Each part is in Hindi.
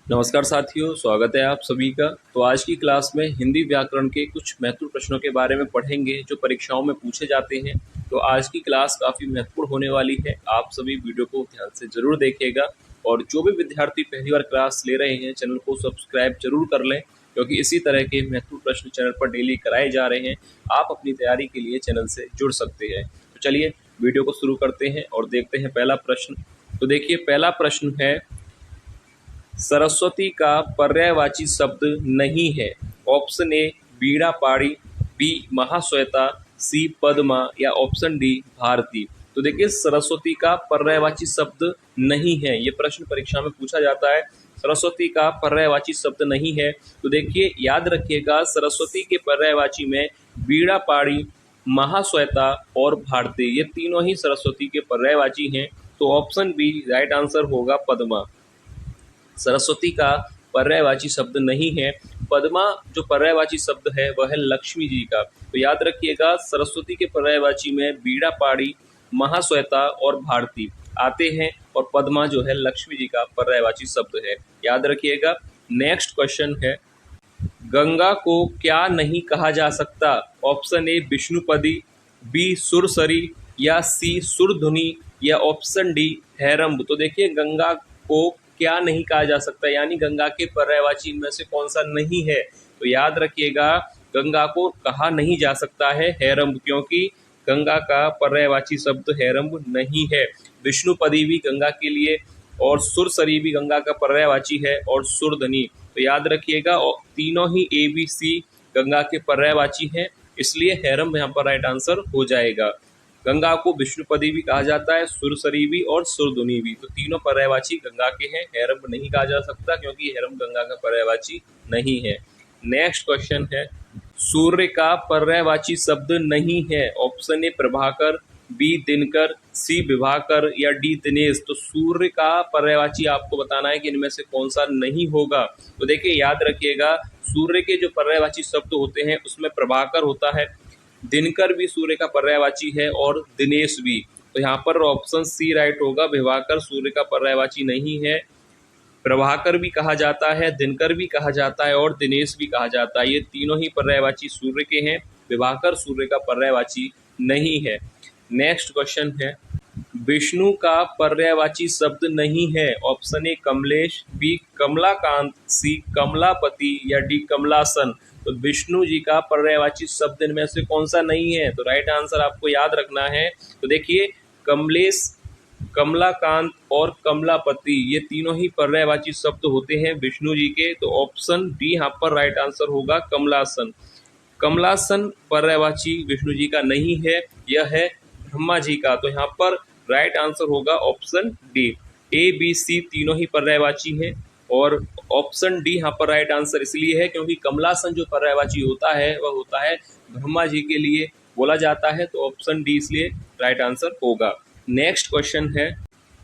नमस्कार साथियों, स्वागत है आप सभी का। तो आज की क्लास में हिंदी व्याकरण के कुछ महत्वपूर्ण प्रश्नों के बारे में पढ़ेंगे जो परीक्षाओं में पूछे जाते हैं। तो आज की क्लास काफ़ी महत्वपूर्ण होने वाली है। आप सभी वीडियो को ध्यान से ज़रूर देखिएगा और जो भी विद्यार्थी पहली बार क्लास ले रहे हैं चैनल को सब्सक्राइब जरूर कर लें, क्योंकि इसी तरह के महत्वपूर्ण प्रश्न चैनल पर डेली कराए जा रहे हैं। आप अपनी तैयारी के लिए चैनल से जुड़ सकते हैं। तो चलिए वीडियो को शुरू करते हैं और देखते हैं पहला प्रश्न। तो देखिए, पहला प्रश्न है, सरस्वती का पर्यायवाची शब्द नहीं है। ऑप्शन ए बीड़ा पाड़ी, बी महाश्वेता, सी पद्मा या ऑप्शन डी भारती। तो देखिए, सरस्वती का पर्यायवाची शब्द नहीं है, ये प्रश्न परीक्षा में पूछा जाता है। सरस्वती का पर्यायवाची शब्द नहीं है। तो देखिए, याद रखिएगा, सरस्वती के पर्यायवाची में बीड़ा पाड़ी, महाश्वेता और भारती, ये तीनों ही सरस्वती के पर्यायवाची हैं। तो ऑप्शन बी राइट आंसर होगा पद्मा। सरस्वती का पर्यायवाची शब्द नहीं है। पद्मा जो पर्यायवाची शब्द है वह है लक्ष्मी जी का। तो याद रखिएगा, सरस्वती के पर्यायवाची में बीड़ा पाड़ी, महाश्वेता और भारती आते हैं और पद्मा जो है लक्ष्मी जी का पर्यायवाची शब्द है। याद रखिएगा। नेक्स्ट क्वेश्चन है, गंगा को क्या नहीं कहा जा सकता। ऑप्शन ए विष्णुपदी, बी सुरसरी या सी सुरधुनी या ऑप्शन डी हैरंब। तो देखिए, गंगा को क्या नहीं कहा जा सकता, यानी गंगा के पर्यायवाची में से कौन सा नहीं है। तो याद रखिएगा, गंगा को कहा नहीं जा सकता है हैरंब, क्योंकि गंगा का पर्यायवाची शब्द हैरंब नहीं है। विष्णुपदी भी गंगा के लिए और सुरसरी भी गंगा का पर्यायवाची है और सुरधनी। तो याद रखिएगा, तीनों ही ए बी सी गंगा के पर्यायवाची हैं, इसलिए हैरंब यहाँ पर राइट आंसर हो जाएगा। गंगा को विष्णुपदी भी कहा जाता है, सुरसरी भी और सुरधुनी भी। तो तीनों पर्यायवाची गंगा के हैं, हैरंब नहीं कहा जा सकता क्योंकि हैरंब गंगा का पर्यायवाची नहीं है। नेक्स्ट क्वेश्चन है, सूर्य का पर्यायवाची शब्द नहीं है। ऑप्शन ए प्रभाकर, बी दिनकर, सी विभाकर या डी दिनेश। तो सूर्य का पर्यायवाची आपको बताना है कि इनमें से कौन सा नहीं होगा। तो देखिए, याद रखिएगा, सूर्य के जो पर्यायवाची शब्द होते हैं उसमें प्रभाकर होता है, दिनकर भी सूर्य का पर्यायवाची है और दिनेश भी। तो यहाँ पर ऑप्शन सी राइट होगा, विभाकर सूर्य का पर्यायवाची नहीं है। प्रभाकर भी कहा जाता है, दिनकर भी कहा जाता है और दिनेश भी कहा जाता है, ये तीनों ही पर्यायवाची सूर्य के हैं। विभाकर सूर्य का पर्यायवाची नहीं है। नेक्स्ट क्वेश्चन है, विष्णु का पर्यायवाची शब्द नहीं है। ऑप्शन ए कमलेश, बी कमलाकांत, सी कमलापति या डी कमलासन। तो विष्णु जी का पर्यायवाची शब्द इनमें से कौन सा नहीं है। तो राइट आंसर आपको याद रखना है। तो देखिए, कमलेश, कमलाकांत और कमलापति, ये तीनों ही पर्यायवाची शब्द होते हैं विष्णु जी के। तो ऑप्शन डी यहाँ पर राइट आंसर होगा, कमलासन। कमलासन पर्यायवाची विष्णु जी का नहीं है, यह है ब्रह्मा जी का। तो यहाँ पर राइट आंसर होगा option D. A B C तीनों ही पर्यायवाची हैं और ऑप्शन डी यहाँ पर राइट आंसर इसलिए है क्योंकि कमलासन जो पर्यायवाची होता है वह होता है ब्रह्मा जी के लिए बोला जाता है। तो ऑप्शन डी इसलिए राइट आंसर होगा। नेक्स्ट क्वेश्चन है,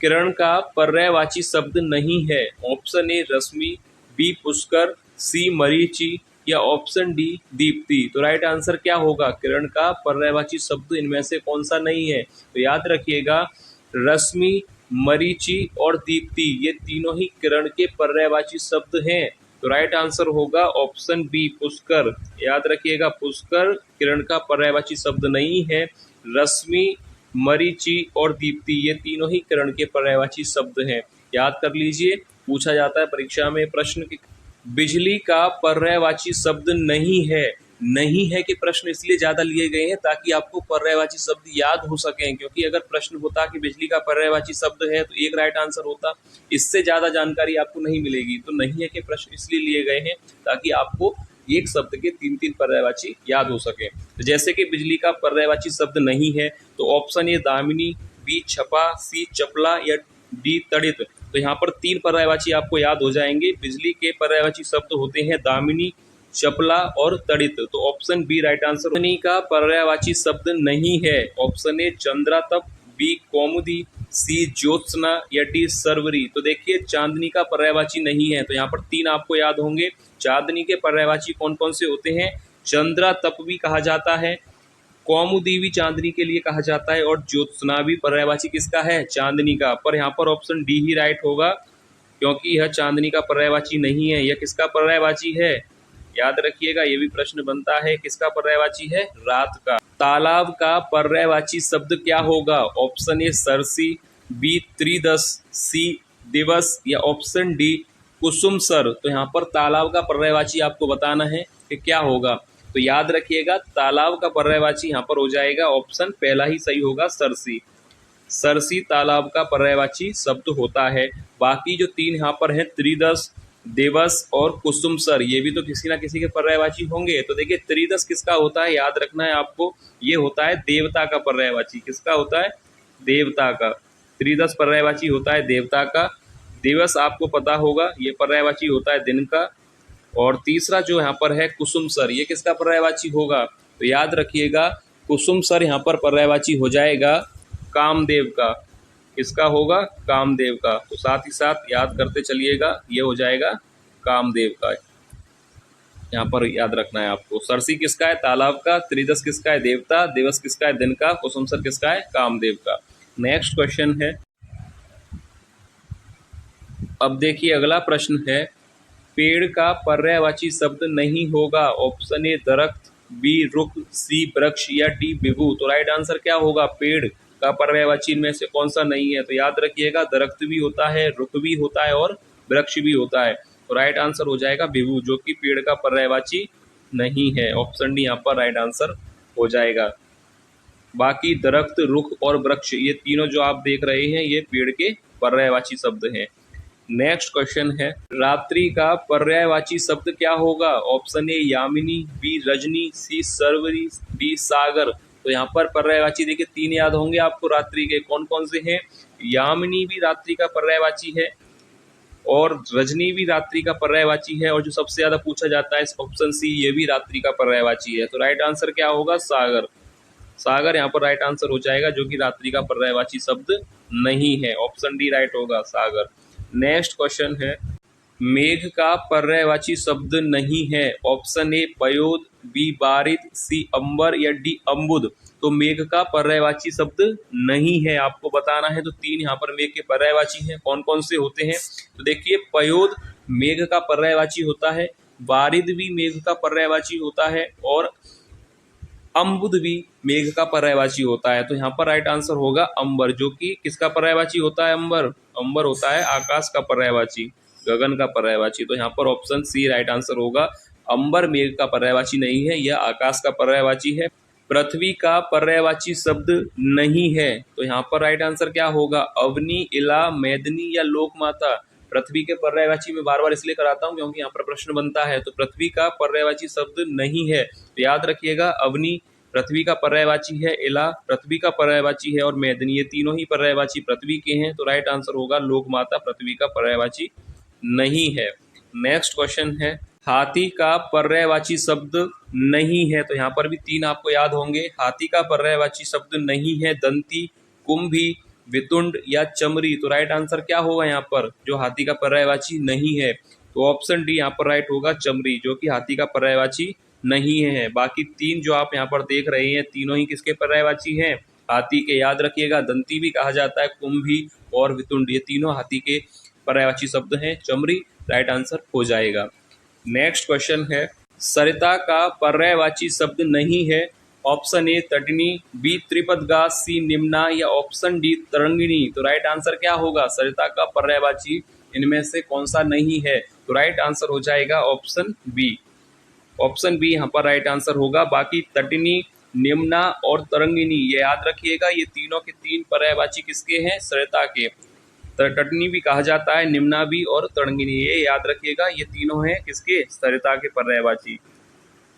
किरण का पर्यायवाची शब्द नहीं है। ऑप्शन ए रश्मि, बी पुष्कर, सी मरीचि या ऑप्शन डी दीप्ति। तो राइट आंसर क्या होगा, किरण का पर्यायवाची शब्द इनमें से कौन सा नहीं है। तो याद रखिएगा, रश्मि, मरीचि और दीप्ति, ये तीनों ही किरण के पर्यायवाची शब्द हैं। तो राइट आंसर होगा ऑप्शन बी पुष्कर। याद रखिएगा, पुष्कर किरण का पर्यायवाची शब्द नहीं है। रश्मि, मरीचि और दीप्ति, ये तीनों ही किरण के पर्यायवाची शब्द हैं। याद कर लीजिए, पूछा जाता है परीक्षा में प्रश्न कि बिजली का पर्यायवाची शब्द नहीं है। नहीं है कि प्रश्न इसलिए ज्यादा लिए गए हैं ताकि आपको पर्यायवाची शब्द याद हो सकें, क्योंकि अगर प्रश्न होता कि बिजली का पर्यायवाची शब्द है तो एक राइट आंसर होता, इससे ज्यादा जानकारी आपको नहीं मिलेगी। तो नहीं है कि प्रश्न इसलिए लिए गए हैं ताकि आपको एक शब्द के तीन तीन पर्यायवाची याद हो सके। तो जैसे कि बिजली का पर्यायवाची शब्द नहीं है तो ऑप्शन ए दामिनी, बी छपा, सी चपला या डी तड़ित। तो यहाँ पर तीन पर्यायवाची आपको याद हो जाएंगे। बिजली के पर्यायवाची शब्द होते हैं दामिनी, चपला और तड़ित। तो ऑप्शन बी राइट आंसर। चांदनी का पर्यायवाची शब्द नहीं है। ऑप्शन ए चंद्रातप, बी कौमुदी, सी ज्योत्सना या डी सरवरी। तो देखिए, चांदनी का पर्यायवाची नहीं है, तो यहाँ पर तीन आपको याद होंगे। चांदनी के पर्यायवाची कौन कौन से होते हैं, चंद्रातप भी कहा जाता है, कौमुदी भी चांदनी के लिए कहा जाता है और ज्योत्सना भी पर्यायवाची किसका है, चांदनी का। पर यहाँ पर ऑप्शन डी ही राइट होगा। क्योंकि यह चांदनी का पर्यायवाची नहीं है। यह किसका पर्यायवाची है? याद रखिएगा, ये भी प्रश्न बनता है, किसका पर्यायवाची है? रात का। तालाब का पर्यायवाची शब्द क्या होगा? ऑप्शन ए सरसी, बी त्रिदश, सी दिवस या ऑप्शन डी कुसुम सर। तो यहाँ पर तालाब का पर्यायवाची आपको बताना है कि क्या होगा। तो याद रखिएगा, तालाब का पर्यायवाची यहाँ पर हो जाएगा ऑप्शन पहला ही सही होगा, सरसी। सरसी तालाब का पर्यायवाची शब्द होता है। बाकी जो तीन यहाँ पर हैं, त्रिदश, दिवस और कुसुम सर, ये भी तो किसी ना किसी के पर्यायवाची होंगे। तो देखिए, त्रिदश किसका होता है, याद रखना है आपको, ये होता है देवता का पर्यायवाची। किसका होता है? देवता का। त्रिदश पर्यायवाची होता है देवता का। दिवस आपको पता होगा, ये पर्यायवाची होता है दिन का। और तीसरा जो यहाँ पर है कुसुम सर, ये किसका पर्यायवाची होगा? तो याद रखिएगा, कुसुम सर यहाँ पर पर्यायवाची हो जाएगा कामदेव का। किसका होगा? कामदेव का। तो साथ ही साथ याद करते चलिएगा, ये हो जाएगा कामदेव का। यहाँ पर याद रखना है आपको, सरसी किसका है? तालाब का। त्रिदश किसका है? देवता। दिवस किसका है? दिन का। कुसुम सर किसका है? कामदेव का। नेक्स्ट क्वेश्चन है, अब देखिए अगला प्रश्न है, पेड़ का पर्यायवाची शब्द नहीं होगा। ऑप्शन ए दरख्त, बी रुख, सी वृक्ष या डी विभु। तो राइट आंसर क्या होगा? पेड़ का पर्यायवाची इनमें से कौन सा नहीं है? तो याद रखिएगा, दरख्त भी होता है, रुख भी होता है और वृक्ष भी होता है। तो राइट आंसर हो जाएगा विभु, जो कि पेड़ का पर्यायवाची नहीं है। ऑप्शन डी यहाँ पर राइट आंसर हो जाएगा। बाकी दरख्त, रुख और वृक्ष, ये तीनों जो आप देख रहे हैं, ये पेड़ के पर्यायवाची शब्द हैं। नेक्स्ट क्वेश्चन है, रात्रि का पर्यायवाची शब्द क्या होगा? ऑप्शन ए यामिनी, बी रजनी, सी सरवरी, डी सागर। तो यहाँ पर पर्यायवाची देखिए तीन याद होंगे आपको रात्रि के, कौन कौन से हैं? यामिनी भी रात्रि का पर्यायवाची है और रजनी भी रात्रि का पर्यायवाची है, और जो सबसे ज्यादा पूछा जाता है ऑप्शन सी, ये भी रात्रि का पर्यायवाची है। तो राइट आंसर क्या होगा? सागर। सागर यहाँ पर राइट आंसर हो जाएगा, जो कि रात्रि का पर्यायवाची शब्द नहीं है। ऑप्शन डी राइट होगा, सागर। नेक्स्ट क्वेश्चन है, मेघ का पर्यायवाची शब्द नहीं है। ऑप्शन ए पयोद, बी बारिद, सी अंबर या डी अम्बुद। तो मेघ का पर्यायवाची शब्द नहीं है, आपको बताना है। तो तीन यहाँ पर मेघ के पर्यायवाची हैं, कौन कौन से होते हैं? तो देखिए, पयोद मेघ का पर्यायवाची होता है, बारिद भी मेघ का पर्यायवाची होता है और अम्बुद भी मेघ का पर्यायवाची होता है। तो यहाँ पर राइट आंसर होगा अंबर, जो कि किसका पर्यायवाची होता है? अंबर। अंबर होता है आकाश का पर्यायवाची, गगन का पर्यायवाची। तो यहाँ पर ऑप्शन सी राइट आंसर होगा, अंबर मेघ का पर्यायवाची नहीं है, यह आकाश का पर्यायवाची है। पृथ्वी का पर्यायवाची शब्द नहीं है। तो यहाँ पर राइट आंसर क्या होगा? अवनी, इला, मेदनी या लोकमाता। पृथ्वी के पर्यायवाची में बार बार इसलिए कराता हूँ क्योंकि यहाँ पर प्रश्न बनता है। तो पृथ्वी का पर्यायवाची शब्द नहीं है, तो याद रखिएगा, अवनी पृथ्वी का पर्यायवाची है, इला पृथ्वी का पर्यायवाची है और मेदनी, ये तीनों ही पर्यायवाची पृथ्वी के हैं। तो राइट आंसर होगा लोकमाता पृथ्वी का पर्यायवाची नहीं है। नेक्स्ट क्वेश्चन है, हाथी का पर्यायवाची शब्द नहीं है। तो यहाँ पर भी तीन आपको याद होंगे। हाथी का पर्यायवाची शब्द नहीं है, दंती, कुंभी, वितुंड या चमरी। तो राइट आंसर क्या होगा यहाँ पर, जो हाथी का पर्यायवाची नहीं है? तो ऑप्शन डी यहाँ पर राइट होगा, चमरी, जो कि हाथी का पर्यायवाची नहीं है। बाकी तीन जो आप यहाँ पर देख रहे हैं, तीनों ही किसके पर्यायवाची हैं? हाथी के। याद रखिएगा, दंती भी कहा जाता है, कुंभी और वितुंड, ये तीनों हाथी के पर्यायवाची शब्द हैं। चमरी राइट आंसर हो जाएगा। नेक्स्ट क्वेश्चन है, सरिता का पर्यायवाची शब्द नहीं है। ऑप्शन ए तटनी, बी त्रिपदगा, सी निम्ना या ऑप्शन डी तरंगिणी। तो राइट आंसर क्या होगा? सरिता का पर्यायवाची इनमें से कौन सा नहीं है? तो राइट आंसर हो जाएगा ऑप्शन बी। ऑप्शन बी यहाँ पर राइट आंसर होगा। बाकी तटनी, निम्ना और तरंगिणी, ये याद रखिएगा, ये तीनों के तीन पर्यायवाची किसके हैं? सरिता के। तटनी भी कहा जाता है, निम्ना भी और तरंगिणी, ये याद रखिएगा, ये तीनों हैं किसके? सरिता के पर्यायवाची।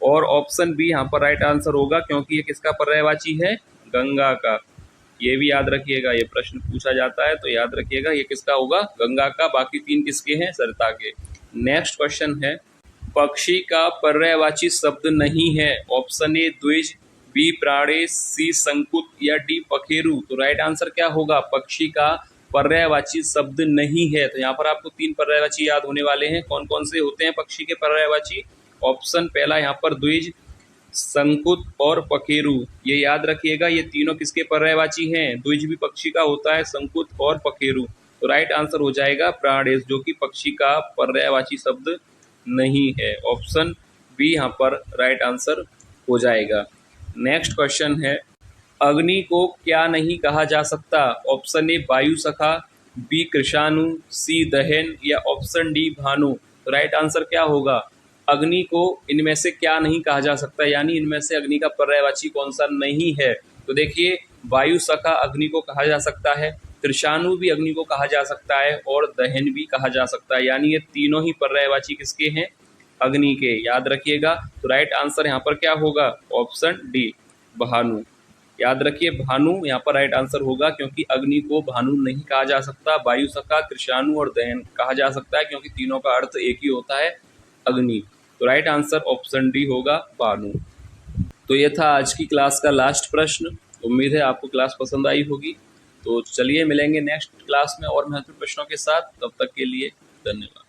और ऑप्शन बी यहाँ पर राइट आंसर होगा, क्योंकि ये किसका पर्यायवाची है? गंगा का। ये भी याद रखिएगा, ये प्रश्न पूछा जाता है तो याद रखिएगा, ये किसका होगा? गंगा का। बाकी तीन किसके हैं? सरिता के। नेक्स्ट क्वेश्चन है, पक्षी का पर्यायवाची शब्द नहीं है। ऑप्शन ए द्विज, बी प्राणे, सी संकुत या डी पखेरु। तो राइट आंसर क्या होगा? पक्षी का पर्यायवाची शब्द नहीं है। तो यहाँ पर आपको तीन पर्यायवाची याद होने वाले हैं, कौन कौन से होते हैं पक्षी के पर्यायवाची? ऑप्शन पहला यहाँ पर द्विज, संकुत और पखेरु, ये याद रखिएगा, ये तीनों किसके पर्यायवाची हैं? द्विज भी पक्षी का होता है, संकुत और पखेरु। तो राइट आंसर हो जाएगा प्राणेश, जो कि पक्षी का पर्यायवाची शब्द नहीं है। ऑप्शन बी यहाँ पर राइट आंसर हो जाएगा। नेक्स्ट क्वेश्चन है, अग्नि को क्या नहीं कहा जा सकता? ऑप्शन ए वायु सखा, बी कृषाणु, सी दहन या ऑप्शन डी भानु। तो राइट आंसर क्या होगा? अग्नि को इनमें से क्या नहीं कहा जा सकता, यानी इनमें से अग्नि का पर्यायवाची कौन सा नहीं है? तो देखिए, वायु सखा अग्नि को कहा जा सकता है, कृषाणु भी अग्नि को कहा जा सकता है और दहन भी कहा जा सकता है, यानी ये तीनों ही पर्यायवाची किसके हैं? अग्नि के। याद रखिएगा। तो राइट आंसर यहाँ पर क्या होगा? Option D Bhanu. याद रखिए, भानु यहाँ पर राइट आंसर होगा, क्योंकि अग्नि को भानु नहीं कहा जा सकता। वायु सखा, कृषाणु और दहन कहा जा सकता है, क्योंकि तीनों का अर्थ एक ही होता है, अग्नि। तो राइट आंसर ऑप्शन डी होगा, भानु। तो ये था आज की क्लास का लास्ट प्रश्न। उम्मीद है आपको क्लास पसंद आई होगी। तो चलिए मिलेंगे नेक्स्ट क्लास में और महत्वपूर्ण प्रश्नों के साथ। तब तक के लिए धन्यवाद।